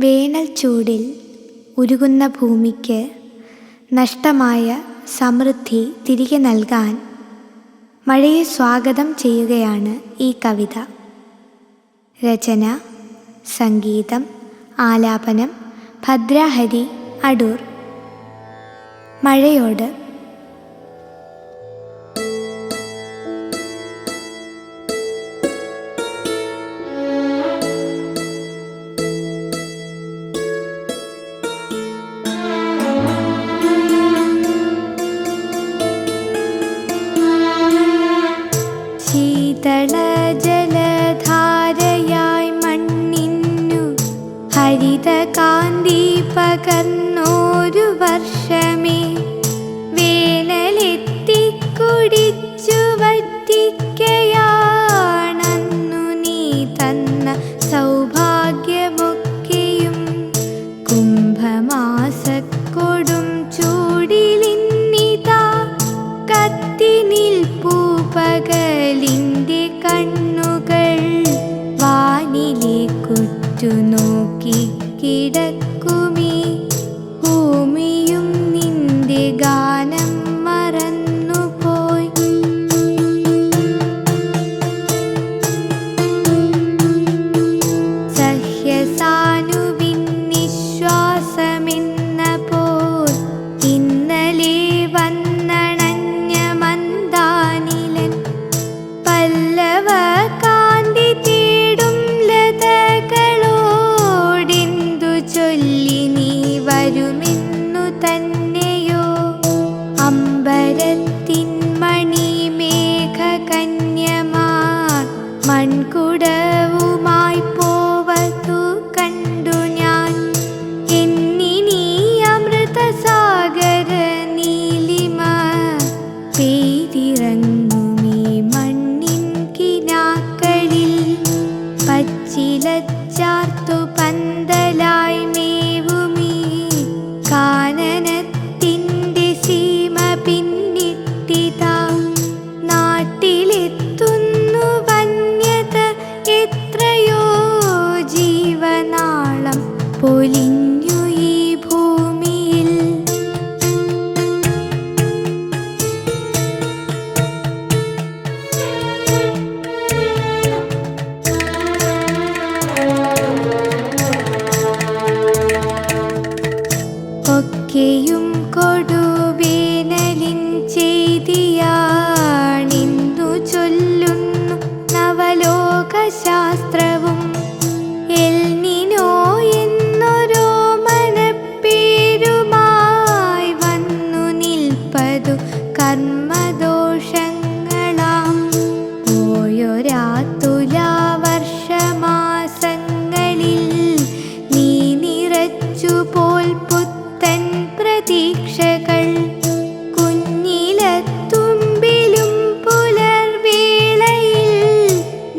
വേനൽ ചൂടിൽ ഉരുകുന്ന ഭൂമിക്ക് നഷ്ടമായ സമൃദ്ധി തിരികെ നൽകാൻ മഴയെ സ്വാഗതം ചെയ്യുകയാണ് ഈ കവിത. രചന, സംഗീതം, ആലാപനം ഭദ്രാഹരി അടൂർ. മഴയോട്. ശീതള ജലധാരയായി മണ്ണിന്നു ഹരിതകാന്തി പകർന്നോരു വർഷമേ, വേനലെത്തി കുടിച്ചു വറ്റിക്കയാണന്നു നീ തന്ന സൗഭാഗ്യമൊക്കെയും. കുംഭമാസക്കൊടും ചൂടിലിന്നിതാ കത്തി നിൽപ്പൂ പകലിൻ്റെ കണ്ണുകൾ. വാനിലേക്കുറ്റു നോക്കി കിടക്കുമീ ഭൂമിയും നിന്റെ ഗാനം മറന്നുപോയി. സഹ്യസാനുവിൻ നിശ്വാസമെന്ന പോൽ ഇന്നലെ വന്നണഞ്ഞ മന്ദാനിലൻ. പല്ലവ കാന്തി തേടും ലതകളോടെന്തു ചൊല്ലി നീ വരുമെന്നു തന്നെയോ? അമ്പരത്തിൻ മണിമേഘകന്യമാർ മൺകുടവുമായി പോവതു കണ്ടു ഞാൻ. എന്നിനീ അമൃതസാഗര നീലിമ പെയ്തിറങ്ങുമീ മണ്ണിൻ കിനാക്കളിൽ. പച്ചിലച്ചാർത്തു പന്തലായി മേവുമീ കാനനത്തിൻ്റെ സീമ പിന്നിട്ടിതാ. നാട്ടിലെത്തുന്നു വന്യത എത്രയോ ജീവനാളം പൊലിഞ്ഞു ഈ ഭൂമിയിൽ. ഒക്കെയും കൊടുവേനലിൻ ചെയ്തിയാണിന്നു ചൊല്ലുന്നു നവലോകശാസ്ത്രവും. എൽനിനോ എന്നൊരോ മനപ്പേരുമായി വന്നു നിൽപ്പതു കർമ്മദോഷങ്ങളാം. പോയൊരാ തുലാവർഷമാസങ്ങളിൽ നീ നിറച്ചു പോൽ പുത്തൻ പ്രതീക്ഷകൾ. കുഞ്ഞിലത്തുമ്പിലും പുലർവേളയിൽ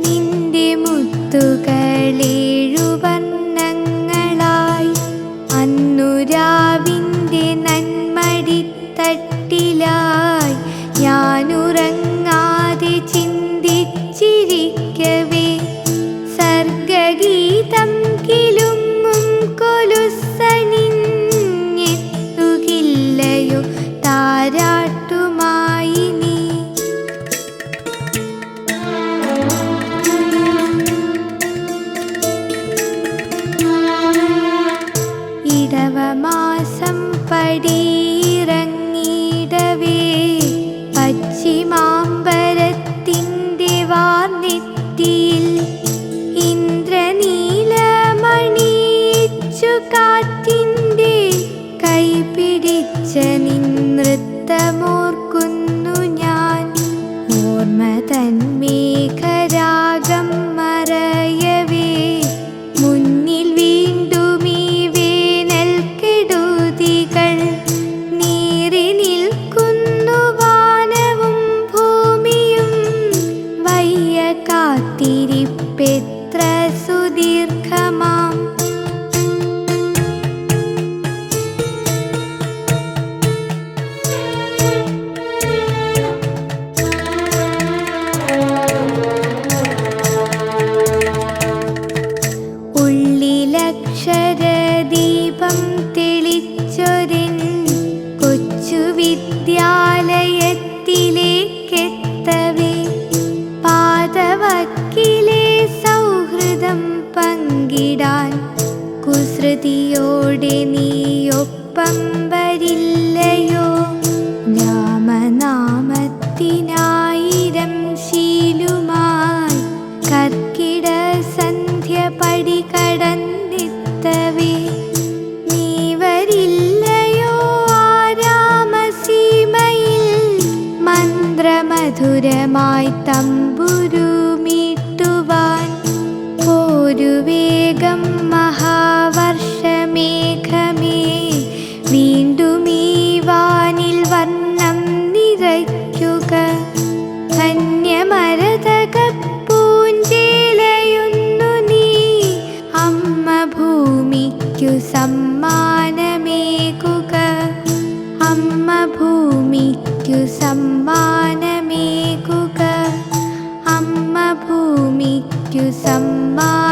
നിന്റെ മുത്തുകളേഴു വർണ്ണങ്ങളായി. അന്നു രാവിൻ്റെ നന്മടിത്തട്ടിലായി ഞാനുറങ്ങാതെ ചിന്തിച്ചിരിക്കവേ, സർഗഗീതം കിലുങ്ങും കൊലുസണിഞ്ഞെത്തുകില്ലയോ താരാട്ടുമായി നീ? ഇടവമാസം പടിയിറങ്ങിയിടവേ പശ്ചിമാംബരത്തിൻ്റെ വാർനെറ്റിയിൽ ഇന്ദ്രനീലമണിയിച്ചു കാറ്റിൻ്റെ കൈപിടിച്ച നിൻ നൃത്തമോർക്കുന്നു ഞാൻ. ഓർമ്മ തൻ മേഘരാഗം മറയവേ മുന്നിൽ വീണ്ടും ഈ വേനൽ കെടുതികൾ. അക്ഷരദീപം തെളിച്ചൊരൻ കൊച്ചു വിദ്യാലയത്തിലേക്കെത്തവേ പാതവക്കിലെ സൗഹൃദം പങ്കിടാൻ കുസൃതിയോടെ നീയൊപ്പം വരില്ലയോ? രാമനാമത്തിനായിരം ശീലുമായി കർക്കിട സന്ധ്യ പടി കടന്നെത്തവേ നീ വരില്ലയോ ആരാമസീമയിൽ മന്ത്രമധുരമായി തമ്പുരുമീട്ടുവാൻ? ഒരു വേഗം മഹാവർഷമേഘമേ വീണ്ടും ഈ വാനിൽ വർണ്ണം നിറയ്ക്കുക. ധന്യമരതകപ്പൂഞ്ചേലയുന്നു നീ അമ്മ ഭൂമിക്കു സമ്മാനമേകുക. അമ്മ ഭൂമിക്കു സമ്മാനമേകുക. അമ്മ ഭൂമിക്കു സമ്മാനം